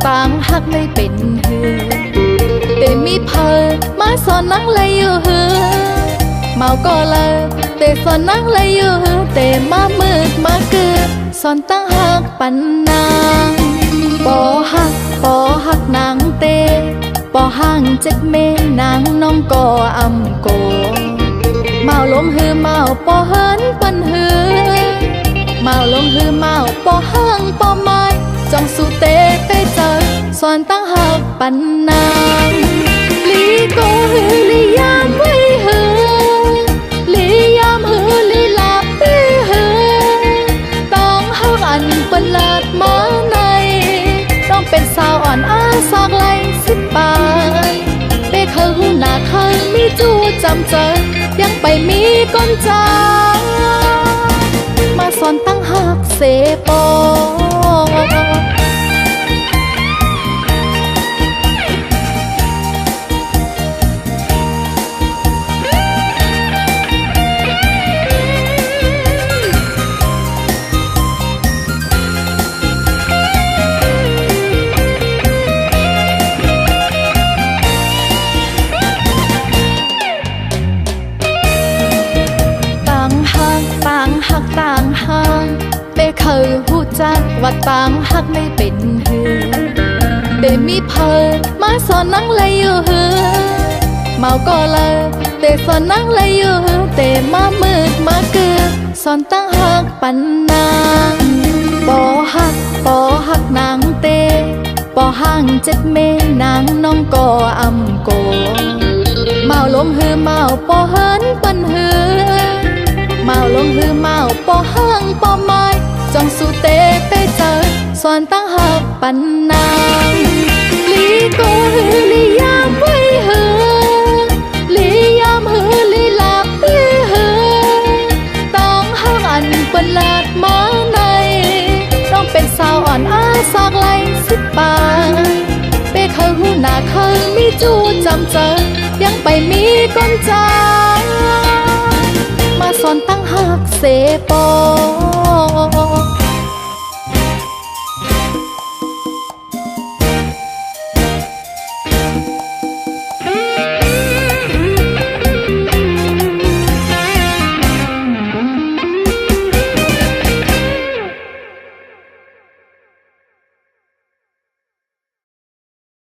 ต่างหักเลยเป็นหือแต่มีเพอมาสอนนังเลยอยู่หือเมาก็เลยแต่สอนนังเลยอยู่หือแต่มามืดมาเกือสอนตั้งหักปันนางปอหักนางเตปอห่างเจ็ดเมนางน้องก็อำโกเมาลมหือเมาปอเฮินปันหือเมาลมหือเมาปอห่างปอไม้จองสู่เตไปเจอสอนตั้งหักปันนางลีโกหือลียามไว้หือลียามหือลีลาปีหือต้องหักอันเปิดลาดมาในต้องเป็นสาวอ่อนอาสากไหล10 ปายเป้เคยหูหน้าเคยมีจูจำเจอยังไปมีก้นจามาสอนตั้งหักเสปอต่างหางเป้เคยหูจักว่าต่างหักไม่เป็นหือแต่มีเพอมาสอนนังเลยอยู่หือเมาก็เลยแต่สอนนังเลยอยู่หือแต่มามืดมาเกือสอนตั้งหักปันนางปอหักนางเตปอห่างเจ็ดเมนางน้องก็อำโกเมาลมหือเมาปอเฮินปันหือเมาลงหือเมาปอห่างปอไม้จองสู่เตไปเจอสอนตั้งหักปันนางลีโกหือลียามไว้หือลียามหือลีลาปีหือต้องหักอันเปิดลาดมาในต้องเป็นสาวอ่อนอาสากไหล10 ปายเป้เคยหูหน้าเคยมีจูจำเจอยังไปมีก้นจามาสอนตั้งหักเสปอ